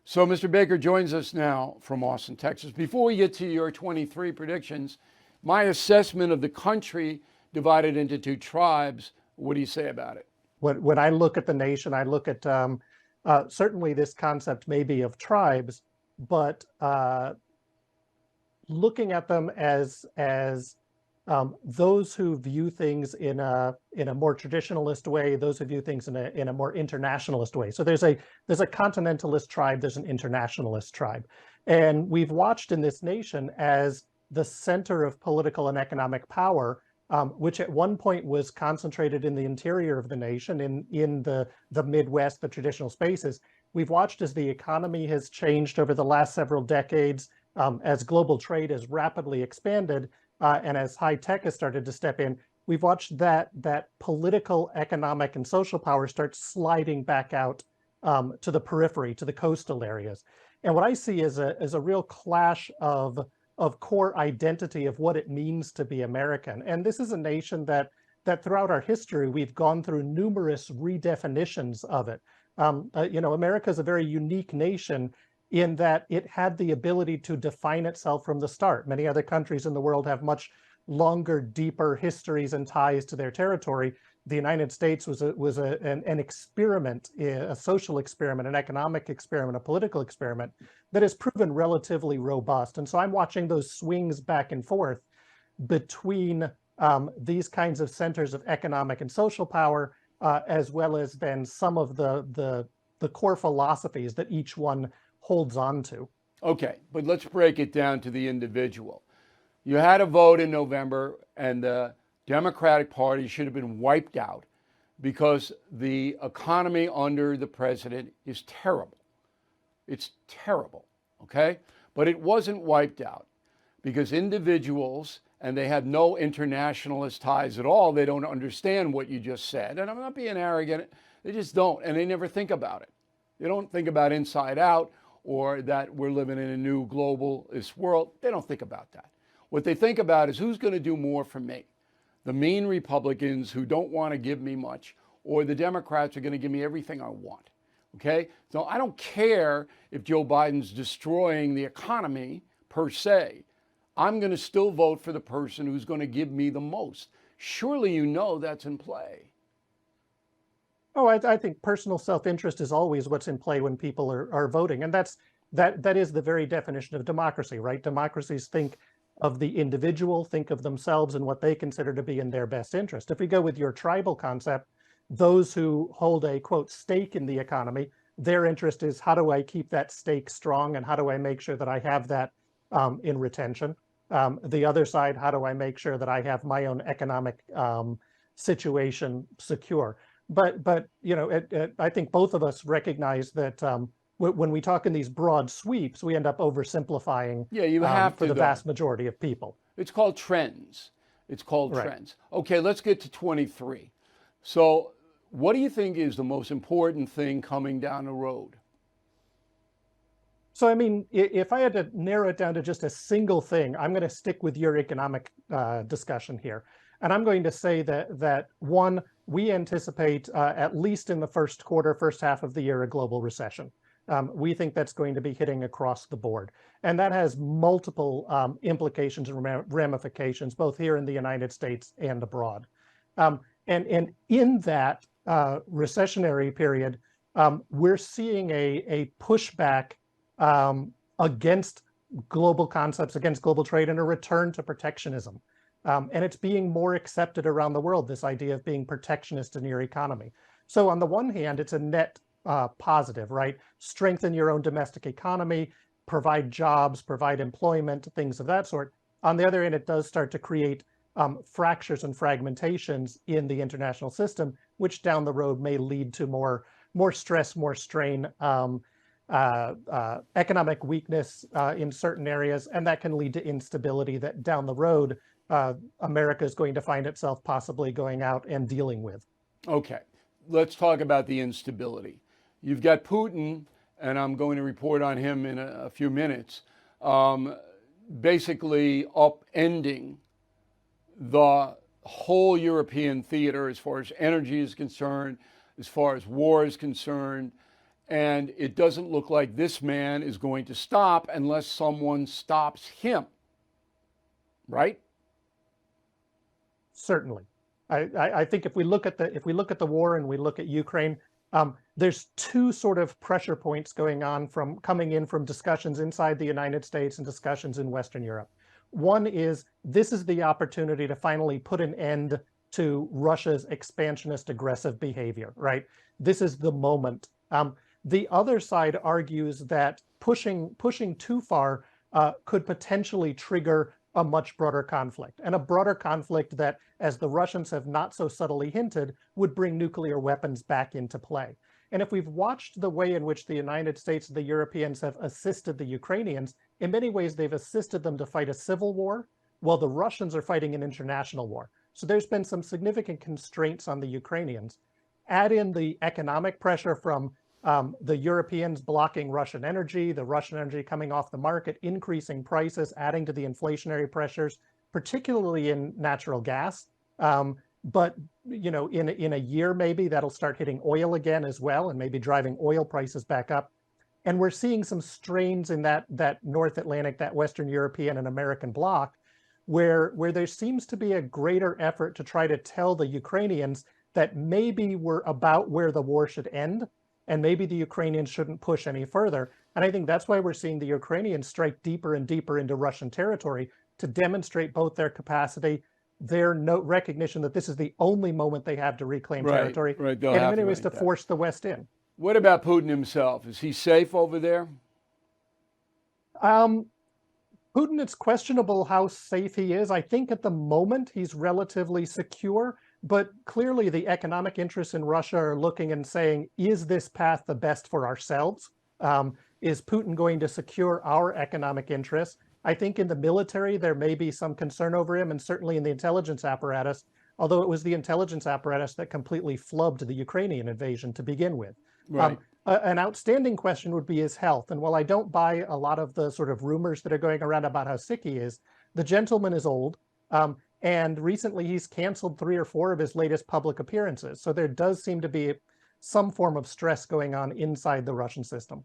So Mr. Baker joins us now from Austin, Texas. Before we get to your 23 predictions, my assessment of the country divided into two tribes, what do you say about it? When I look at the nation, I look at certainly this concept maybe of tribes, but looking at them as those who view things in a more traditionalist way, those who view things in a more internationalist way. So there's a continentalist tribe, there's an internationalist tribe, and we've watched in this nation as the center of political and economic power, which at one point was concentrated in the interior of the nation, in the Midwest, the traditional spaces. We've watched as the economy has changed over the last several decades, as global trade has rapidly expanded, and as high tech has started to step in. We've watched that political, economic, and social power start sliding back out to the periphery, to the coastal areas. And what I see is a real clash of core identity of what it means to be American. And this is a nation that throughout our history, we've gone through numerous redefinitions of it. America is a very unique nation in that it had the ability to define itself from the start. Many other countries in the world have much longer, deeper histories and ties to their territory. The United States was an experiment, a social experiment, an economic experiment, a political experiment that has proven relatively robust. And so I'm watching those swings back and forth between these kinds of centers of economic and social power, as well as then some of the core philosophies that each one holds on to. Okay, but let's break it down to the individual. You had a vote in November, and the Democratic Party should have been wiped out because the economy under the president is terrible. It's terrible, okay? But it wasn't wiped out because individuals, and they have no internationalist ties at all, they don't understand what you just said. And I'm not being arrogant, they just don't, and they never think about it. They don't think about inside out or that we're living in a new globalist world. They don't think about that. What they think about is who's going to do more for me. The mean Republicans who don't want to give me much, or the Democrats are going to give me everything I want. Okay? So I don't care if Joe Biden's destroying the economy per se. I'm going to still vote for the person who's going to give me the most. Surely you know that's in play. Oh, I think personal self-interest is always what's in play when people are voting. And that is the very definition of democracy, right? Democracies think of the individual, think of themselves and what they consider to be in their best interest. If we go with your tribal concept, those who hold a, quote, stake in the economy, their interest is how do I keep that stake strong and how do I make sure that I have that in retention? The other side, how do I make sure that I have my own economic situation secure? But I think both of us recognize that when we talk in these broad sweeps, we end up oversimplifying for the vast majority of people. It's called trends. It's called trends. Okay, let's get to 23. So what do you think is the most important thing coming down the road? So, I mean, if I had to narrow it down to just a single thing, I'm going to stick with your economic discussion here. And I'm going to say that one, we anticipate, at least in the first half of the year, a global recession. We think that's going to be hitting across the board. And that has multiple implications and ramifications, both here in the United States and abroad. And in that recessionary period, we're seeing a pushback against global concepts, against global trade, and a return to protectionism. And it's being more accepted around the world, this idea of being protectionist in your economy. So on the one hand, it's a net positive, right? Strengthen your own domestic economy, provide jobs, provide employment, things of that sort. On the other hand, it does start to create fractures and fragmentations in the international system, which down the road may lead to more stress, more strain, economic weakness in certain areas, and that can lead to instability that down the road, America is going to find itself possibly going out and dealing with. Okay, let's talk about the instability. You've got Putin, and I'm going to report on him in a few minutes, basically upending the whole European theater as far as energy is concerned, as far as war is concerned. And it doesn't look like this man is going to stop unless someone stops him, right? Certainly. I think if we look at the war and we look at Ukraine, there's two sort of pressure points coming in from discussions inside the United States and discussions in Western Europe. One is this is the opportunity to finally put an end to Russia's expansionist aggressive behavior, right? This is the moment. The other side argues that pushing too far could potentially trigger a much broader conflict, and a broader conflict that, as the Russians have not so subtly hinted, would bring nuclear weapons back into play. And if we've watched the way in which the United States and the Europeans have assisted the Ukrainians, in many ways they've assisted them to fight a civil war, while the Russians are fighting an international war. So there's been some significant constraints on the Ukrainians. Add in the economic pressure from the Europeans blocking Russian energy, the Russian energy coming off the market, increasing prices, adding to the inflationary pressures, particularly in natural gas. But in a year, maybe that'll start hitting oil again as well, and maybe driving oil prices back up. And we're seeing some strains in that North Atlantic, that Western European and American bloc, where there seems to be a greater effort to try to tell the Ukrainians that maybe we're about where the war should end, and maybe the Ukrainians shouldn't push any further. And I think that's why we're seeing the Ukrainians strike deeper and deeper into Russian territory to demonstrate both their capacity, their recognition that this is the only moment they have to reclaim territory, right. and in many ways to force the West in. What about Putin himself? Is he safe over there? Putin, it's questionable how safe he is. I think at the moment he's relatively secure. But clearly, the economic interests in Russia are looking and saying, is this path the best for ourselves? Is Putin going to secure our economic interests? I think in the military, there may be some concern over him, and certainly in the intelligence apparatus, although it was the intelligence apparatus that completely flubbed the Ukrainian invasion to begin with. Right. An outstanding question would be his health. And while I don't buy a lot of the sort of rumors that are going around about how sick he is, the gentleman is old. And recently, he's canceled 3 or 4 of his latest public appearances. So there does seem to be some form of stress going on inside the Russian system.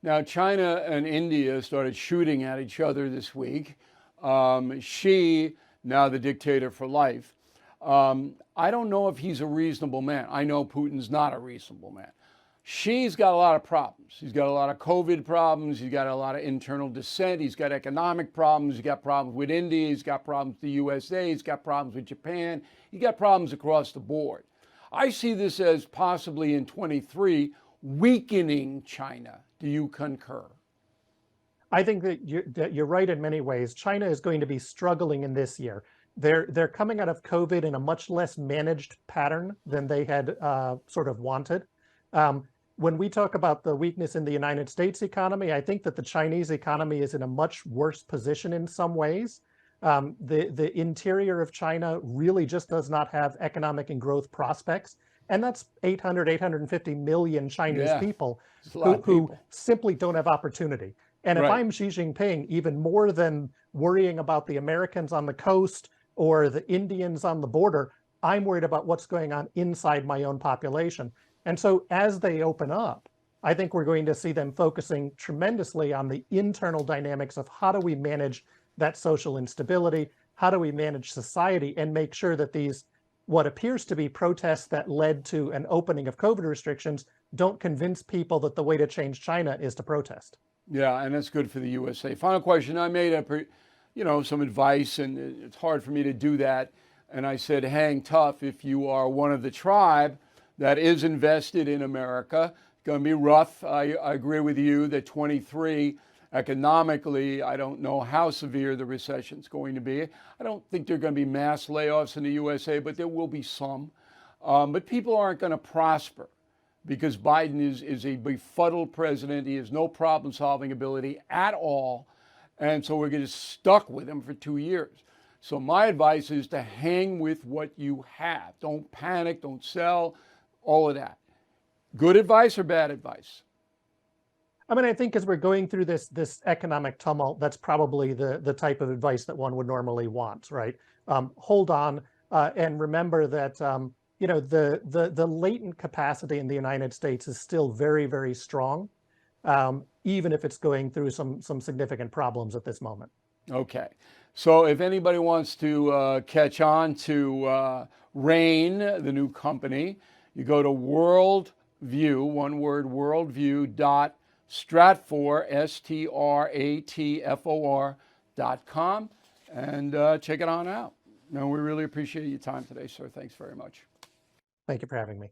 Now, China and India started shooting at each other this week. Xi, now the dictator for life. I don't know if he's a reasonable man. I know Putin's not a reasonable man. Xi's got a lot of problems. He's got a lot of COVID problems. He's got a lot of internal dissent. He's got economic problems. He's got problems with India. He's got problems with the USA. He's got problems with Japan. He's got problems across the board. I see this as possibly in 23 weakening China. Do you concur? I think that you're right in many ways. China is going to be struggling in this year. They're coming out of COVID in a much less managed pattern than they had sort of wanted. When we talk about the weakness in the United States economy, I think that the Chinese economy is in a much worse position in some ways. The interior of China really just does not have economic and growth prospects. And that's 850 million Chinese people who simply don't have opportunity. And if I'm Xi Jinping, even more than worrying about the Americans on the coast or the Indians on the border, I'm worried about what's going on inside my own population. And so as they open up, I think we're going to see them focusing tremendously on the internal dynamics of how do we manage that social instability? How do we manage society and make sure that these, what appears to be protests that led to an opening of COVID restrictions, don't convince people that the way to change China is to protest. Yeah, and that's good for the USA. Final question. I made up, some advice, and it's hard for me to do that. And I said, hang tough if you are one of the tribe that is invested in America. It's going to be rough. I agree with you that 23 economically, I don't know how severe the recession is going to be. I don't think there are going to be mass layoffs in the USA, but there will be some. But people aren't going to prosper because Biden is a befuddled president. He has no problem-solving ability at all. And so we're going to stuck with him for 2 years. So my advice is to hang with what you have. Don't panic, don't sell, all of that. Good advice or bad advice? I mean, I think as we're going through this economic tumult, that's probably the type of advice that one would normally want, right? Hold on and remember that you know, the latent capacity in the United States is still very, very strong, even if it's going through some significant problems at this moment. Okay. So if anybody wants to catch on to RAIN, the new company, you go to worldview, one word, worldview.stratfor, STRATFOR.com, and check it on out. No, we really appreciate your time today, sir. Thanks very much. Thank you for having me.